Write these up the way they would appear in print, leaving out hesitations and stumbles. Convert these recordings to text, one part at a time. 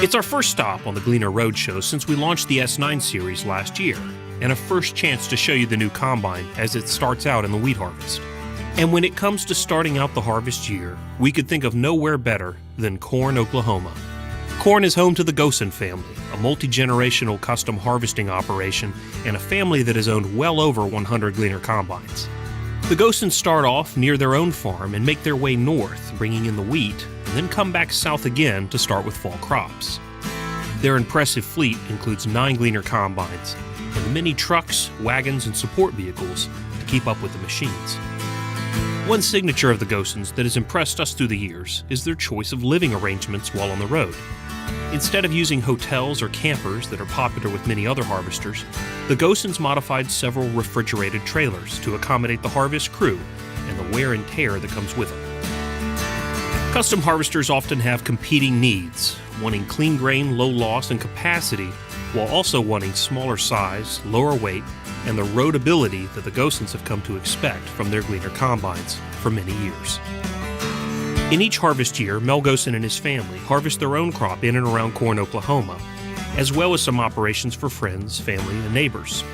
It's our first stop on the Gleaner Roadshow since we launched the S9 series last year, and a first chance to show you the new combine as it starts out in the wheat harvest. And when it comes to starting out the harvest year, we could think of nowhere better than Corn, Oklahoma. Corn is home to the Gosen family, a multi-generational custom harvesting operation and a family that has owned well over 100 Gleaner combines. The Gosens start off near their own farm and make their way north, bringing in the wheat, and then come back south again to start with fall crops. Their impressive fleet includes 9 Gleaner combines and many trucks, wagons, and support vehicles to keep up with the machines. One signature of the Gosens that has impressed us through the years is their choice of living arrangements while on the road. Instead of using hotels or campers that are popular with many other harvesters, the Gosens modified several refrigerated trailers to accommodate the harvest crew and the wear and tear that comes with them. Custom harvesters often have competing needs, wanting clean grain, low loss, and capacity, while also wanting smaller size, lower weight, and the roadability that the Gosens have come to expect from their Gleaner combines for many years. In each harvest year, Mel Gosen and his family harvest their own crop in and around Corn, Oklahoma, as well as some operations for friends, family, and neighbors.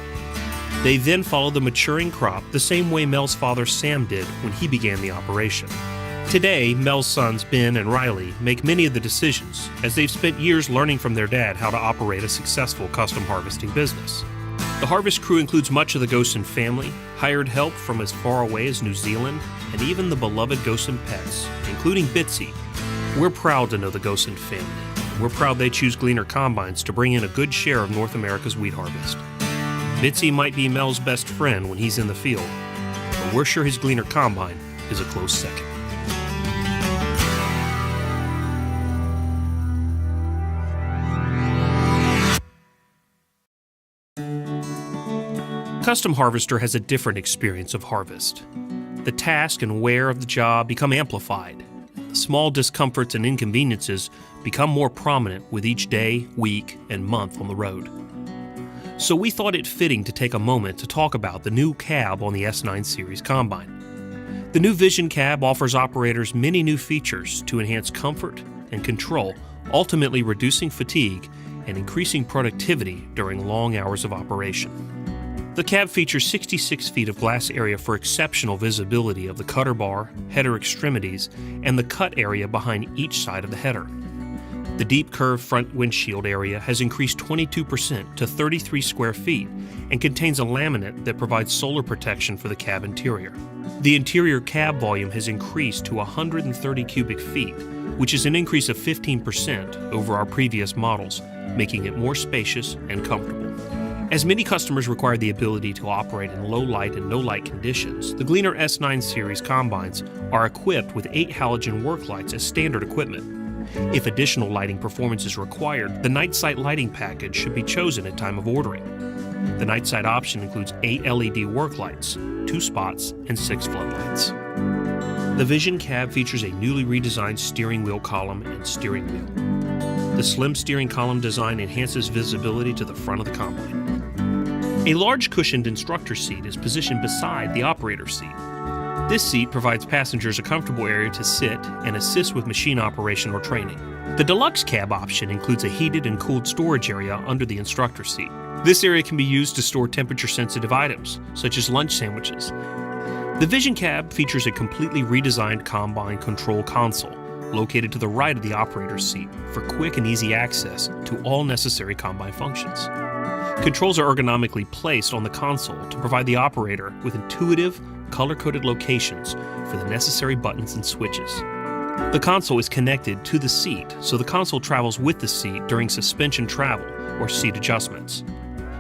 They then follow the maturing crop the same way Mel's father Sam did when he began the operation. Today, Mel's sons Ben and Riley make many of the decisions, as they've spent years learning from their dad how to operate a successful custom harvesting business. The harvest crew includes much of the Gosen family, hired help from as far away as New Zealand, and even the beloved Gosen pets, including Bitsy. We're proud to know the Gosen family, and we're proud they choose Gleaner combines to bring in a good share of North America's wheat harvest. Bitsy might be Mel's best friend when he's in the field, but we're sure his Gleaner combine is a close second. Custom harvester has a different experience of harvest. The task and wear of the job become amplified. The small discomforts and inconveniences become more prominent with each day, week, and month on the road. So we thought it fitting to take a moment to talk about the new cab on the S9 series combine. The new Vision cab offers operators many new features to enhance comfort and control, ultimately reducing fatigue and increasing productivity during long hours of operation. The cab features 66 feet of glass area for exceptional visibility of the cutter bar, header extremities, and the cut area behind each side of the header. The deep curved front windshield area has increased 22% to 33 square feet and contains a laminate that provides solar protection for the cab interior. The interior cab volume has increased to 130 cubic feet, which is an increase of 15% over our previous models, making it more spacious and comfortable. As many customers require the ability to operate in low light and no light conditions, the Gleaner S9 series combines are equipped with 8 halogen work lights as standard equipment. If additional lighting performance is required, the night sight lighting package should be chosen at time of ordering. The night sight option includes 8 LED work lights, 2 spots, and 6 floodlights. The Vision cab features a newly redesigned steering wheel column and steering wheel. The slim steering column design enhances visibility to the front of the combine. A large cushioned instructor seat is positioned beside the operator seat. This seat provides passengers a comfortable area to sit and assist with machine operation or training. The deluxe cab option includes a heated and cooled storage area under the instructor seat. This area can be used to store temperature-sensitive items, such as lunch sandwiches. The Vision cab features a completely redesigned combine control console located to the right of the operator's seat for quick and easy access to all necessary combine functions. Controls are ergonomically placed on the console to provide the operator with intuitive, color-coded locations for the necessary buttons and switches. The console is connected to the seat, so the console travels with the seat during suspension travel or seat adjustments.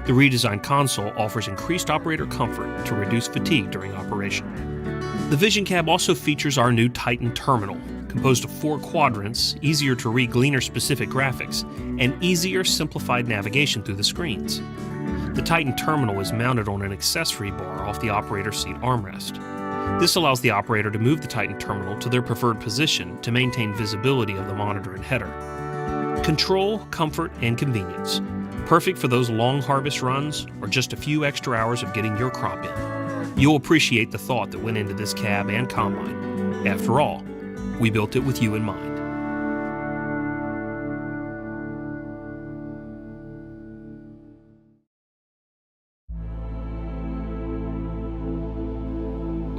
The redesigned console offers increased operator comfort to reduce fatigue during operation. The Vision cab also features our new Titan terminal, composed of 4 quadrants, easier to read Gleaner-specific graphics, and easier simplified navigation through the screens. The Titan terminal is mounted on an accessory bar off the operator seat armrest. This allows the operator to move the Titan terminal to their preferred position to maintain visibility of the monitor and header. Control, comfort, and convenience. Perfect for those long harvest runs or just a few extra hours of getting your crop in. You'll appreciate the thought that went into this cab and combine. After all, we built it with you in mind.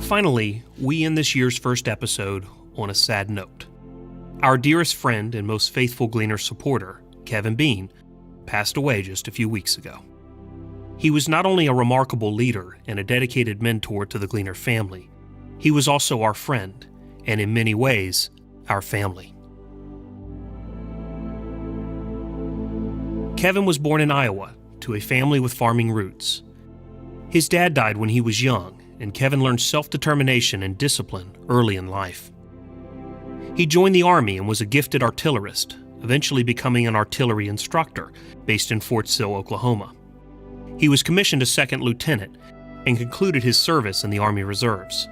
Finally, we end this year's first episode on a sad note. Our dearest friend and most faithful Gleaner supporter, Kevin Bean, passed away just a few weeks ago. He was not only a remarkable leader and a dedicated mentor to the Gleaner family, he was also our friend, and in many ways, our family. Kevin was born in Iowa to a family with farming roots. His dad died when he was young, and Kevin learned self-determination and discipline early in life. He joined the Army and was a gifted artillerist, eventually becoming an artillery instructor based in Fort Sill, Oklahoma. He was commissioned a second lieutenant and concluded his service in the Army Reserves.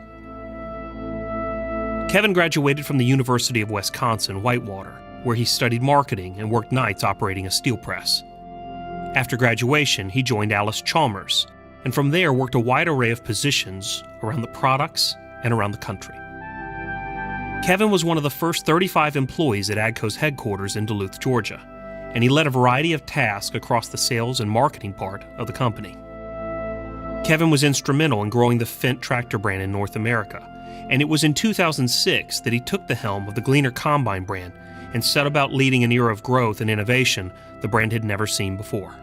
Kevin graduated from the University of Wisconsin-Whitewater, where he studied marketing and worked nights operating a steel press. After graduation, he joined Alice Chalmers, and from there worked a wide array of positions around the products and around the country. Kevin was one of the first 35 employees at AGCO's headquarters in Duluth, Georgia, and he led a variety of tasks across the sales and marketing part of the company. Kevin was instrumental in growing the Fendt tractor brand in North America, and it was in 2006 that he took the helm of the Gleaner Combine brand and set about leading an era of growth and innovation the brand had never seen before.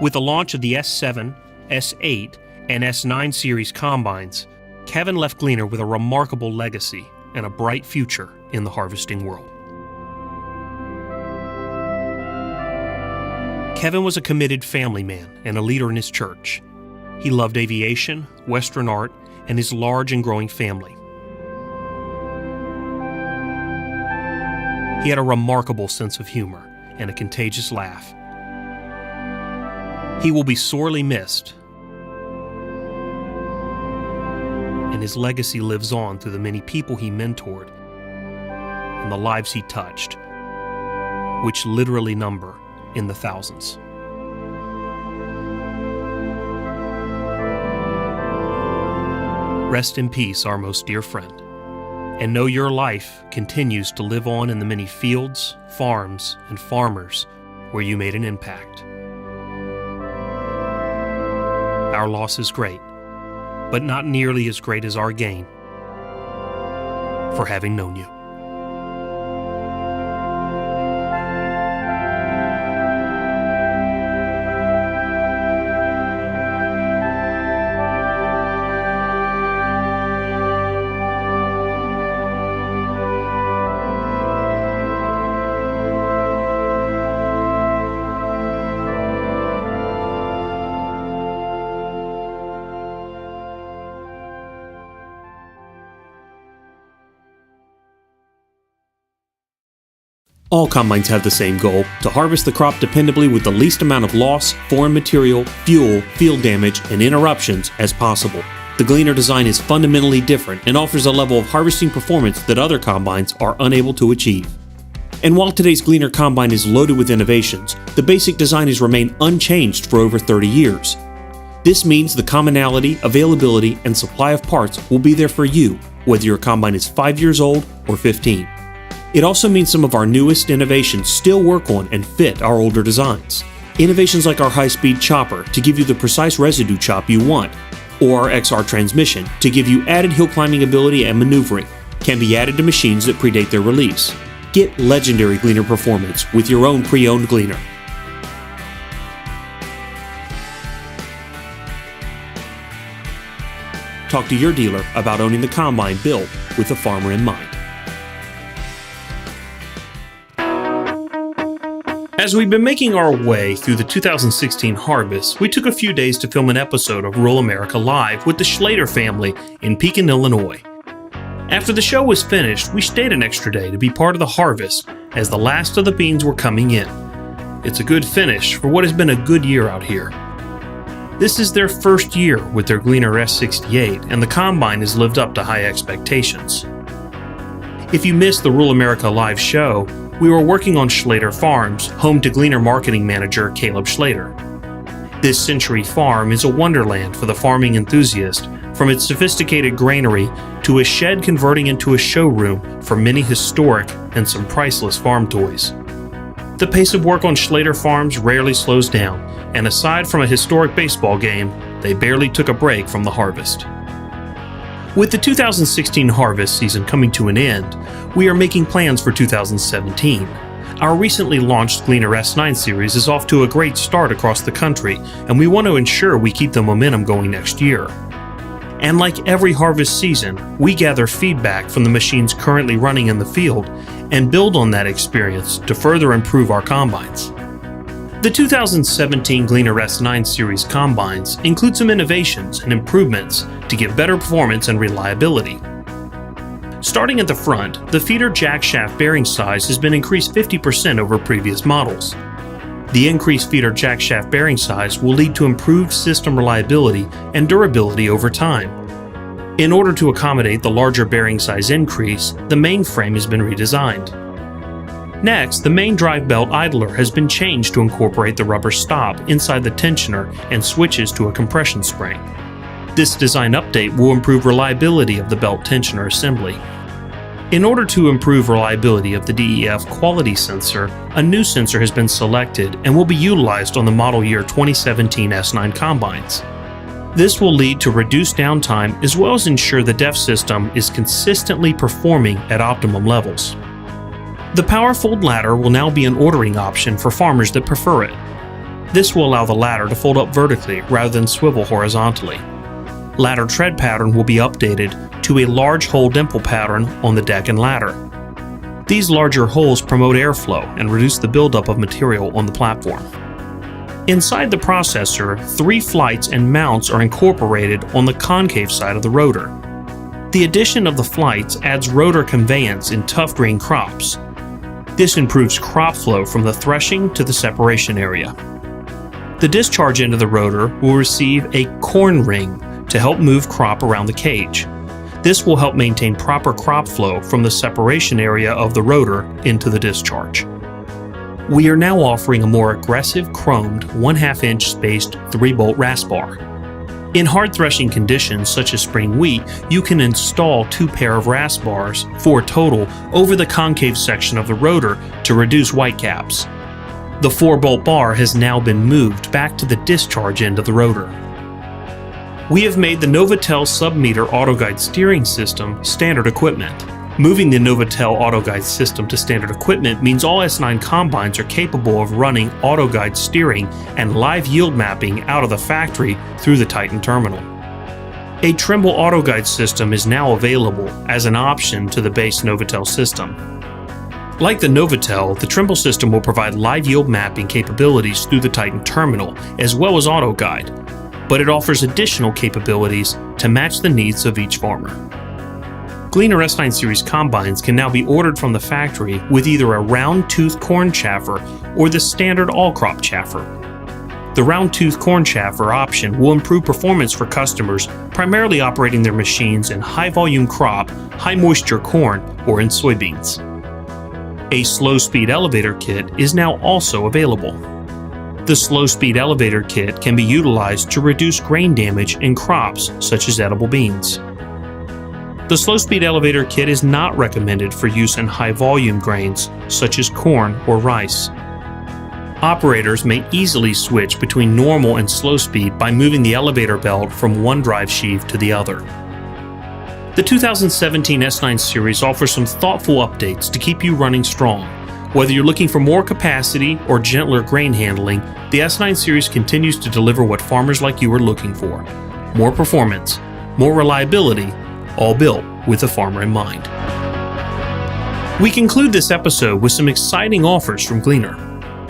With the launch of the S7, S8, and S9 series combines, Kevin left Gleaner with a remarkable legacy and a bright future in the harvesting world. Kevin was a committed family man and a leader in his church. He loved aviation, Western art, and his large and growing family. He had a remarkable sense of humor and a contagious laugh. He will be sorely missed, and his legacy lives on through the many people he mentored and the lives he touched, which literally number in the thousands. Rest in peace, our most dear friend, and know your life continues to live on in the many fields, farms, and farmers where you made an impact. Our loss is great, but not nearly as great as our gain for having known you. All combines have the same goal, to harvest the crop dependably with the least amount of loss, foreign material, fuel, field damage, and interruptions as possible. The Gleaner design is fundamentally different and offers a level of harvesting performance that other combines are unable to achieve. And while today's Gleaner combine is loaded with innovations, the basic design has remained unchanged for over 30 years. This means the commonality, availability, and supply of parts will be there for you, whether your combine is 5 years old or 15. It also means some of our newest innovations still work on and fit our older designs. Innovations like our high-speed chopper to give you the precise residue chop you want, or our XR transmission to give you added hill climbing ability and maneuvering, can be added to machines that predate their release. Get legendary Gleaner performance with your own pre-owned Gleaner. Talk to your dealer about owning the combine built with the farmer in mind. As we've been making our way through the 2016 harvest, we took a few days to film an episode of Rural America Live with the Schlater family in Pekin, Illinois. After the show was finished, we stayed an extra day to be part of the harvest as the last of the beans were coming in. It's a good finish for what has been a good year out here. This is their first year with their Gleaner S68, and the combine has lived up to high expectations. If you missed the Rural America Live show, we were working on Schlater Farms, home to Gleaner marketing manager Caleb Schlater. This century farm is a wonderland for the farming enthusiast, from its sophisticated granary to a shed converting into a showroom for many historic and some priceless farm toys. The pace of work on Schlater Farms rarely slows down, and aside from a historic baseball game, they barely took a break from the harvest. With the 2016 harvest season coming to an end, we are making plans for 2017. Our recently launched Gleaner S9 series is off to a great start across the country, and we want to ensure we keep the momentum going next year. And like every harvest season, we gather feedback from the machines currently running in the field and build on that experience to further improve our combines. The 2017 Gleaner S9 series combines include some innovations and improvements to give better performance and reliability. Starting at the front, the feeder jack shaft bearing size has been increased 50% over previous models. The increased feeder jack shaft bearing size will lead to improved system reliability and durability over time. In order to accommodate the larger bearing size increase, the main frame has been redesigned. Next, the main drive belt idler has been changed to incorporate the rubber stop inside the tensioner and switches to a compression spring. This design update will improve reliability of the belt tensioner assembly. In order to improve reliability of the DEF quality sensor, a new sensor has been selected and will be utilized on the model year 2017 S9 combines. This will lead to reduced downtime as well as ensure the DEF system is consistently performing at optimum levels. The PowerFold ladder will now be an ordering option for farmers that prefer it. This will allow the ladder to fold up vertically rather than swivel horizontally. Ladder tread pattern will be updated to a large hole dimple pattern on the deck and ladder. These larger holes promote airflow and reduce the buildup of material on the platform. Inside the processor, 3 flights and mounts are incorporated on the concave side of the rotor. The addition of the flights adds rotor conveyance in tough green crops. This improves crop flow from the threshing to the separation area. The discharge end of the rotor will receive a corn ring to help move crop around the cage. This will help maintain proper crop flow from the separation area of the rotor into the discharge. We are now offering a more aggressive chromed 1/2 inch spaced 3-bolt rasp bar. In hard threshing conditions such as spring wheat, you can install 2 pair of rasp bars, 4 total, over the concave section of the rotor to reduce whitecaps. The 4-bolt bar has now been moved back to the discharge end of the rotor. We have made the Novatel sub-meter AutoGuide steering system standard equipment. Moving the Novatel AutoGuide system to standard equipment means all S9 combines are capable of running AutoGuide steering and live yield mapping out of the factory through the Titan terminal. A Trimble AutoGuide system is now available as an option to the base Novatel system. Like the Novatel, the Trimble system will provide live yield mapping capabilities through the Titan terminal as well as AutoGuide, but it offers additional capabilities to match the needs of each farmer. Gleaner S9 series combines can now be ordered from the factory with either a round-tooth corn chaffer or the standard all-crop chaffer. The round-tooth corn chaffer option will improve performance for customers primarily operating their machines in high-volume crop, high-moisture corn, or in soybeans. A slow-speed elevator kit is now also available. The slow-speed elevator kit can be utilized to reduce grain damage in crops such as edible beans. The slow-speed elevator kit is not recommended for use in high-volume grains such as corn or rice. Operators may easily switch between normal and slow speed by moving the elevator belt from one drive sheave to the other. The 2017 S9 series offers some thoughtful updates to keep you running strong. Whether you're looking for more capacity or gentler grain handling, the S9 series continues to deliver what farmers like you are looking for: more performance, more reliability, all built with the farmer in mind. We conclude this episode with some exciting offers from Gleaner.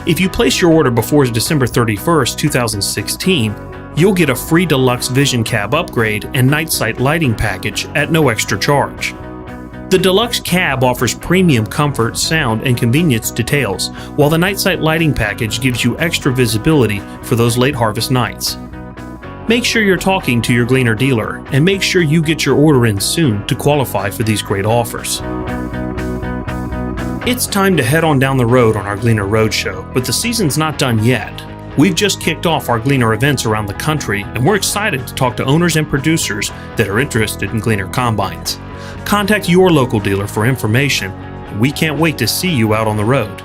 If you place your order before December 31st, 2016, you'll get a free deluxe vision cab upgrade and night sight lighting package at no extra charge. The deluxe cab offers premium comfort, sound, and convenience details, while the night sight lighting package gives you extra visibility for those late harvest nights. Make sure you're talking to your Gleaner dealer and make sure you get your order in soon to qualify for these great offers. It's time to head on down the road on our Gleaner Roadshow, but the season's not done yet. We've just kicked off our Gleaner events around the country, and we're excited to talk to owners and producers that are interested in Gleaner combines. Contact your local dealer for information. We can't wait to see you out on the road.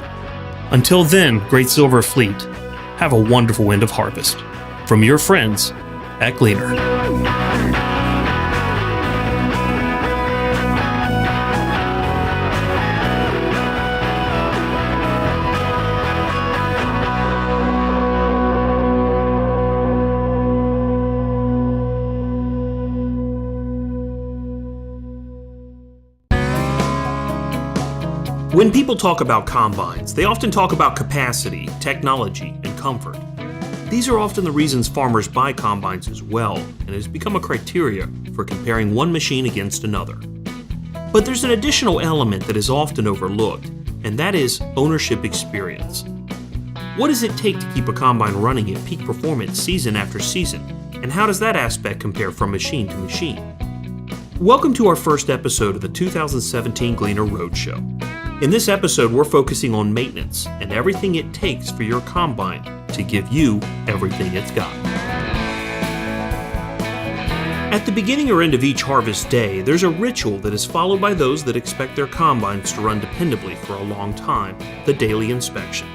Until then, Great Silver Fleet, have a wonderful end of harvest. From your friends at Gleaner. When people talk about combines, they often talk about capacity, technology, and comfort. These are often the reasons farmers buy combines as well, and it has become a criteria for comparing one machine against another. But there's an additional element that is often overlooked, and that is ownership experience. What does it take to keep a combine running at peak performance season after season, and how does that aspect compare from machine to machine? Welcome to our first episode of the 2017 Gleaner Roadshow. In this episode, we're focusing on maintenance and everything it takes for your combine to give you everything it's got. At the beginning or end of each harvest day, there's a ritual that is followed by those that expect their combines to run dependably for a long time, the daily inspection.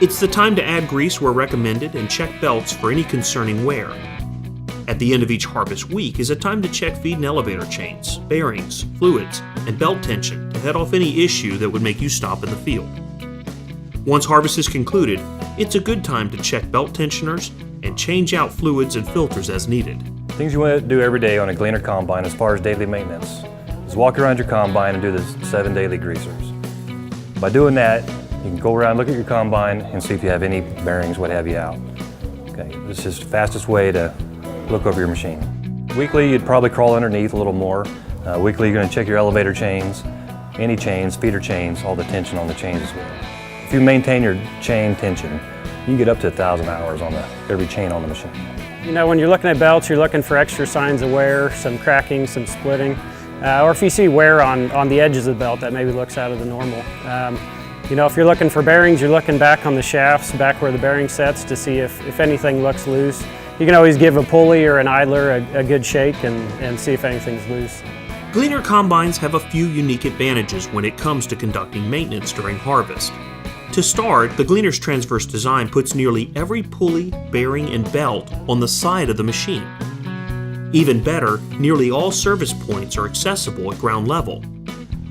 It's the time to add grease where recommended and check belts for any concerning wear. At the end of each harvest week is a time to check feed and elevator chains, bearings, fluids, and belt tension to head off any issue that would make you stop in the field. Once harvest is concluded, it's a good time to check belt tensioners and change out fluids and filters as needed. Things you want to do every day on a Gleaner combine as far as daily maintenance is walk around your combine and do the 7 daily greasers. By doing that, you can go around, look at your combine, and see if you have any bearings, what have you out. Okay, this is the fastest way to look over your machine. Weekly, you'd probably crawl underneath a little more. Weekly, you're going to check your elevator chains, any chains, feeder chains, all the tension on the chains as well. If you maintain your chain tension, you can get up to 1,000 hours on every chain on the machine. You know, when you're looking at belts, you're looking for extra signs of wear, some cracking, some splitting, or if you see wear on the edges of the belt that maybe looks out of the normal. You know, if you're looking for bearings, you're looking back on the shafts, back where the bearing sets to see if anything looks loose. You can always give a pulley or an idler a good shake and see if anything's loose. Gleaner combines have a few unique advantages when it comes to conducting maintenance during harvest. To start, the Gleaner's transverse design puts nearly every pulley, bearing, and belt on the side of the machine. Even better, nearly all service points are accessible at ground level.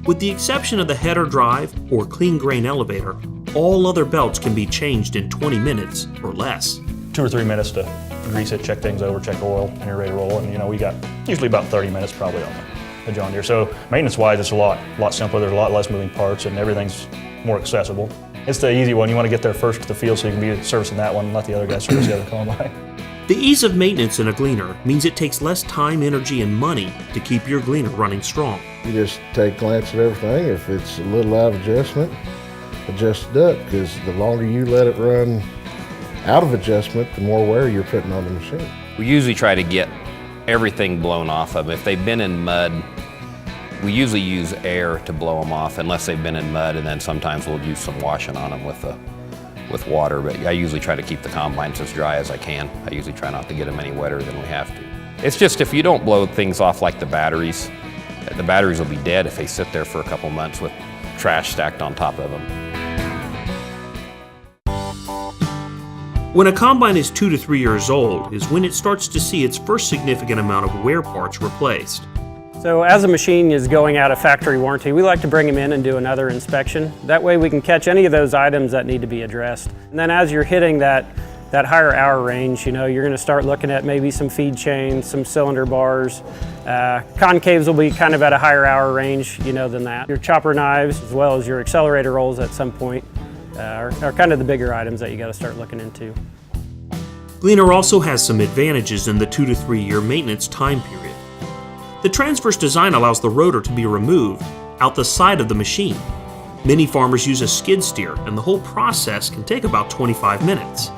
With the exception of the header drive or clean grain elevator, all other belts can be changed in 20 minutes or less. 2 or 3 minutes to grease it, check things over, check oil, and you're ready to roll. And you know, we got usually about 30 minutes probably on the John Deere. So maintenance-wise, it's a lot simpler. There's a lot less moving parts, and everything's more accessible. It's the easy one. You want to get there first to the field so you can be servicing that one and let the other guys service the other combine. The ease of maintenance in a Gleaner means it takes less time, energy, and money to keep your Gleaner running strong. You just take a glance at everything. If it's a little out of adjustment, adjust it up, because the longer you let it run out of adjustment, the more wear you're putting on the machine. We usually try to get everything blown off of them. If they've been in mud, we usually use air to blow them off, unless they've been in mud, and then sometimes we'll use some washing on them with water, but I usually try to keep the combines as dry as I can. I usually try not to get them any wetter than we have to. It's just if you don't blow things off like the batteries will be dead if they sit there for a couple months with trash stacked on top of them. When a combine is 2 to 3 years old is when it starts to see its first significant amount of wear parts replaced. So as a machine is going out of factory warranty, we like to bring them in and do another inspection. That way we can catch any of those items that need to be addressed. And then as you're hitting that higher hour range, you know, you're going to start looking at maybe some feed chains, some cylinder bars. Concaves will be kind of at a higher hour range, you know, than that. Your chopper knives, as well as your accelerator rolls at some point, are kind of the bigger items that you got to start looking into. Gleaner also has some advantages in the 2 to 3 year maintenance time period. The transverse design allows the rotor to be removed out the side of the machine. Many farmers use a skid steer, and the whole process can take about 25 minutes.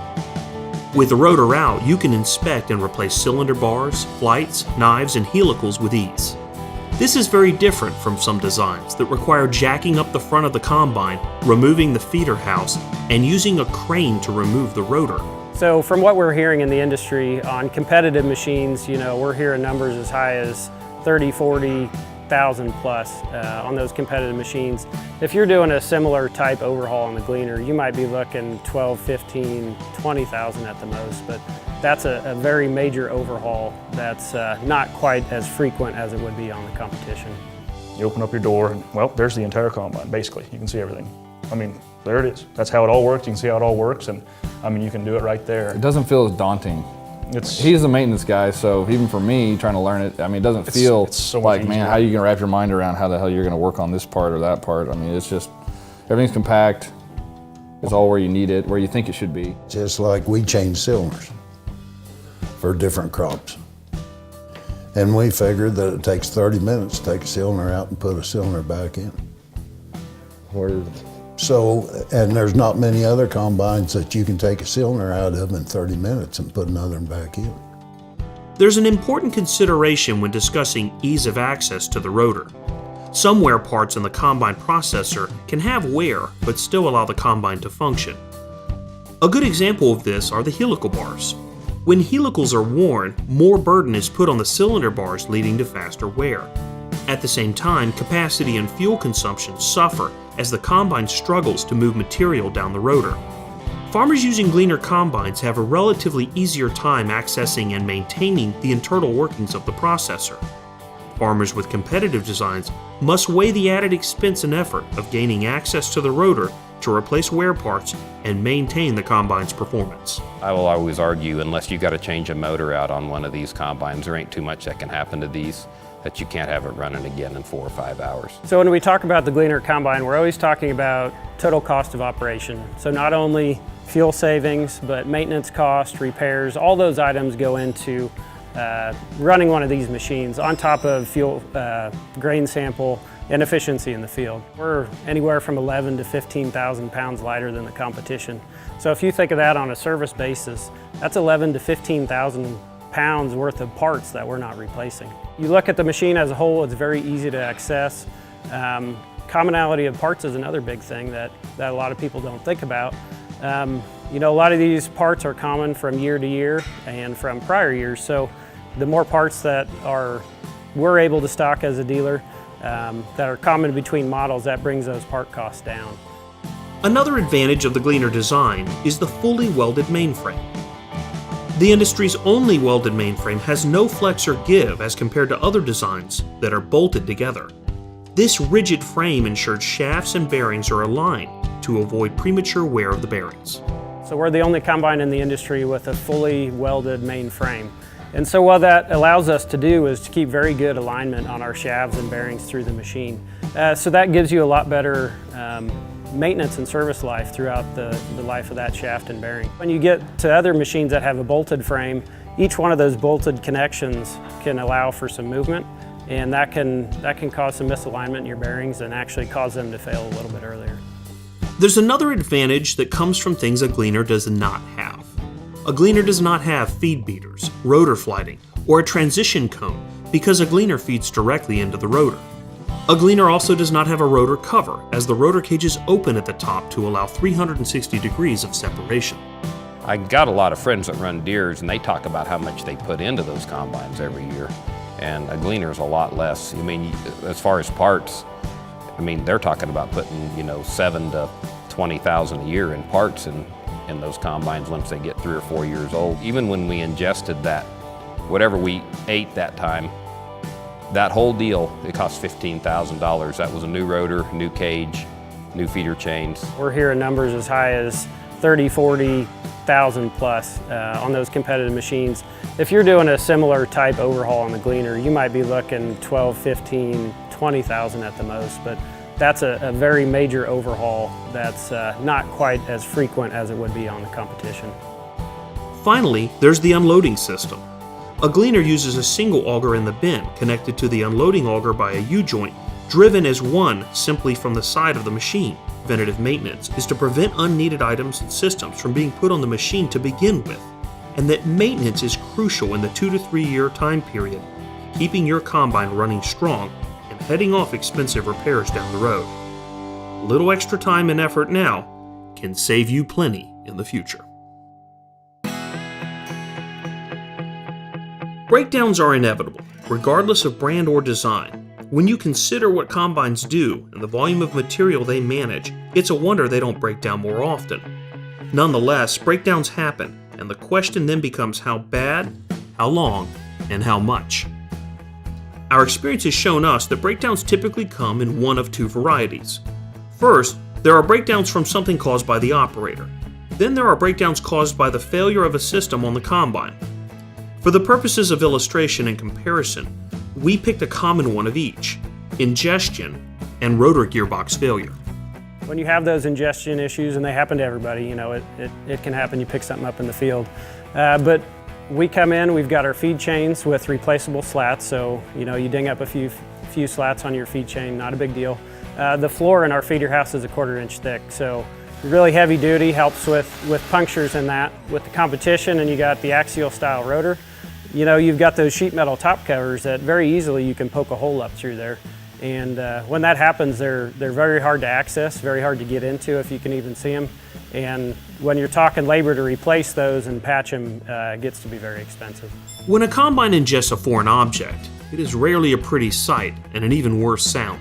With the rotor out, you can inspect and replace cylinder bars, flights, knives, and helicals with ease. This is very different from some designs that require jacking up the front of the combine, removing the feeder house, and using a crane to remove the rotor. So from what we're hearing in the industry on competitive machines, you know, we're hearing numbers as high as 30, 40,000 plus on those competitive machines. If you're doing a similar type overhaul on the Gleaner, you might be looking 12, 15, 20,000 at the most, but that's a very major overhaul that's not quite as frequent as it would be on the competition. You open up your door, and well, there's the entire combine, basically. You can see everything. I mean, there it is. That's how it all works. You can see how it all works, and I mean, you can do it right there. It doesn't feel as daunting. He's a maintenance guy, so even for me, trying to learn it, I mean, it doesn't feel so like, much man, easier. how are you going to wrap your mind around how the hell you're going to work on this part or that part? I mean, it's just Everything's compact. It's all where you need it, where you think it should be. Just like we change cylinders for different crops. And we figured that it takes 30 minutes to take a cylinder out and put a cylinder back in. So, and there's not many other combines that you can take a cylinder out of in 30 minutes and put another one back in. There's an important consideration when discussing ease of access to the rotor. Some wear parts in the combine processor can have wear but still allow the combine to function. A good example of this are the helical bars. When helicals are worn, more burden is put on the cylinder bars, leading to faster wear. At the same time, capacity and fuel consumption suffer as the combine struggles to move material down the rotor. Farmers using Gleaner combines have a relatively easier time accessing and maintaining the internal workings of the processor. Farmers with competitive designs must weigh the added expense and effort of gaining access to the rotor to replace wear parts and maintain the combine's performance. I will always argue, unless you got to change a motor out on one of these combines, there ain't too much that can happen to these that you can't have it running again in 4 or 5 hours. So when we talk about the Gleaner combine, we're always talking about total cost of operation. So not only fuel savings, but maintenance cost, repairs, all those items go into running one of these machines on top of fuel, grain sample, and efficiency in the field. We're anywhere from 11 to 15,000 pounds lighter than the competition. So if you think of that on a service basis, that's 11 to 15,000 pounds worth of parts that we're not replacing. You look at the machine as a whole, it's very easy to access. Commonality of parts is another big thing that a lot of people don't think about. You know, a lot of these parts are common from year to year and from prior years, so the more parts that we're able to stock as a dealer that are common between models, that brings those part costs down. Another advantage of the Gleaner design is the fully welded mainframe. The industry's only welded mainframe has no flex or give as compared to other designs that are bolted together. This rigid frame ensures shafts and bearings are aligned to avoid premature wear of the bearings. So we're the only combine in the industry with a fully welded main frame. And so what that allows us to do is to keep very good alignment on our shafts and bearings through the machine. So that gives you a lot better maintenance and service life throughout the life of that shaft and bearing. When you get to other machines that have a bolted frame, each one of those bolted connections can allow for some movement, and that can cause some misalignment in your bearings and actually cause them to fail a little bit earlier. There's another advantage that comes from things a Gleaner does not have. A Gleaner does not have feed beaters, rotor flighting, or a transition cone because a Gleaner feeds directly into the rotor. A Gleaner also does not have a rotor cover, as the rotor cage is open at the top to allow 360 degrees of separation. I got a lot of friends that run Deeres, and they talk about how much they put into those combines every year, and a Gleaner is a lot less. I mean, as far as parts, I mean, they're talking about putting, you know, 7 to 20,000 a year in parts in those combines once they get 3 or 4 years old. Even when we ingested that, whatever we ate that time, that whole deal, it cost $15,000. That was a new rotor, new cage, new feeder chains. We're hearing numbers as high as 30, 40,000 plus on those competitive machines. If you're doing a similar type overhaul on the Gleaner, you might be looking 12, 15, 20,000 at the most, but that's a very major overhaul that's not quite as frequent as it would be on the competition. Finally, there's the unloading system. A Gleaner uses a single auger in the bin connected to the unloading auger by a U-joint, driven as one simply from the side of the machine. Preventative maintenance is to prevent unneeded items and systems from being put on the machine to begin with, and that maintenance is crucial in the 2 to 3 year time period, keeping your combine running strong and heading off expensive repairs down the road. A little extra time and effort now can save you plenty in the future. Breakdowns are inevitable, regardless of brand or design. When you consider what combines do and the volume of material they manage, it's a wonder they don't break down more often. Nonetheless, breakdowns happen, and the question then becomes how bad, how long, and how much. Our experience has shown us that breakdowns typically come in one of two varieties. First, there are breakdowns from something caused by the operator. Then there are breakdowns caused by the failure of a system on the combine. For the purposes of illustration and comparison, we picked a common one of each: ingestion and rotor gearbox failure. When you have those ingestion issues, and they happen to everybody, you know, it can happen, you pick something up in the field. But we come in, we've got our feed chains with replaceable slats, so you know, you ding up a few slats on your feed chain, not a big deal. The floor in our feeder house is a 1/4 inch thick, so really heavy duty, helps with punctures in that. With the competition, and you got the axial style rotor, you know, you've got those sheet metal top covers that very easily you can poke a hole up through there. And when that happens, they're very hard to access, very hard to get into if you can even see them. And when you're talking labor to replace those and patch them, it gets to be very expensive. When a combine ingests a foreign object, it is rarely a pretty sight and an even worse sound.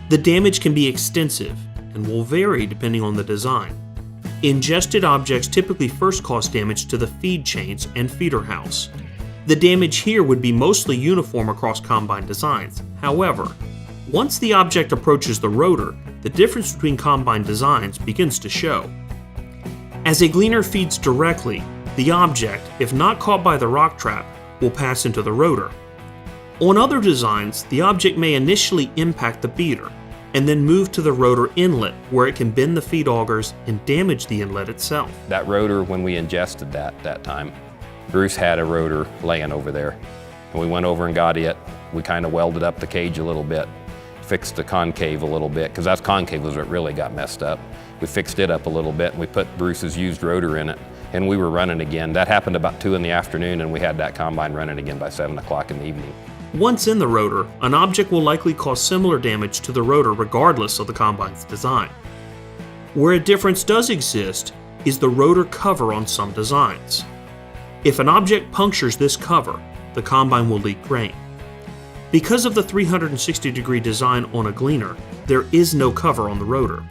The damage can be extensive and will vary depending on the design. Ingested objects typically first cause damage to the feed chains and feeder house. The damage here would be mostly uniform across combine designs. However, once the object approaches the rotor, the difference between combine designs begins to show. As a gleaner feeds directly, the object, if not caught by the rock trap, will pass into the rotor. On other designs, the object may initially impact the beater and then move to the rotor inlet, where it can bend the feed augers and damage the inlet itself. That rotor, when we ingested that time, Bruce had a rotor laying over there. And we went over and got it. We kind of welded up the cage a little bit, fixed the concave a little bit, because that concave was what really got messed up. We fixed it up a little bit, and we put Bruce's used rotor in it, and we were running again. That happened about 2 in the afternoon, and we had that combine running again by 7 o'clock in the evening. Once in the rotor, an object will likely cause similar damage to the rotor regardless of the combine's design. Where a difference does exist is the rotor cover on some designs. If an object punctures this cover, the combine will leak grain. Because of the 360-degree design on a gleaner, there is no cover on the rotor.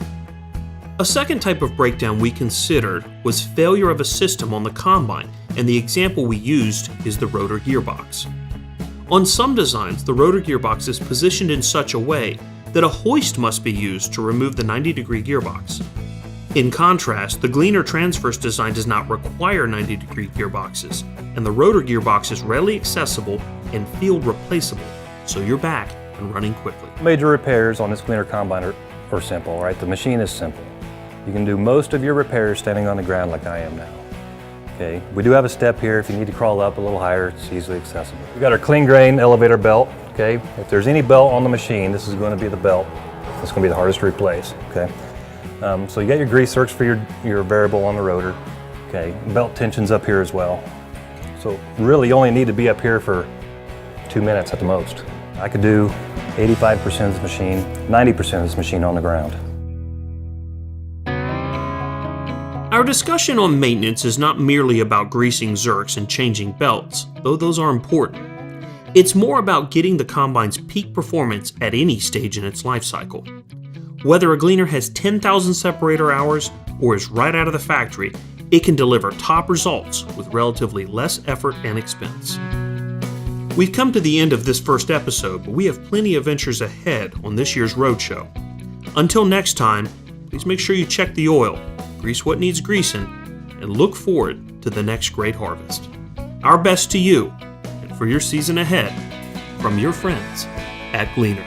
A second type of breakdown we considered was failure of a system on the combine, and the example we used is the rotor gearbox. On some designs, the rotor gearbox is positioned in such a way that a hoist must be used to remove the 90-degree gearbox. In contrast, the Gleaner Transverse design does not require 90-degree gearboxes, and the rotor gearbox is readily accessible and field replaceable, so you're back and running quickly. Major repairs on this Gleaner combine are simple, right? The machine is simple. You can do most of your repairs standing on the ground like I am now. Okay, we do have a step here. If you need to crawl up a little higher, it's easily accessible. We've got our clean grain elevator belt, okay? If there's any belt on the machine, this is going to be the belt. It's going to be the hardest to replace, okay? So you got your grease zerks for your variable on the rotor, okay? Belt tension's up here as well. So really you only need to be up here for 2 minutes at the most. I could do 85% of this machine, 90% of this machine on the ground. Our discussion on maintenance is not merely about greasing zerks and changing belts, though those are important. It's more about getting the combine's peak performance at any stage in its life cycle. Whether a gleaner has 10,000 separator hours or is right out of the factory, it can deliver top results with relatively less effort and expense. We've come to the end of this first episode, but we have plenty of ventures ahead on this year's roadshow. Until next time, please make sure you check the oil, grease what needs greasing, and look forward to the next great harvest. Our best to you and for your season ahead from your friends at Gleaner.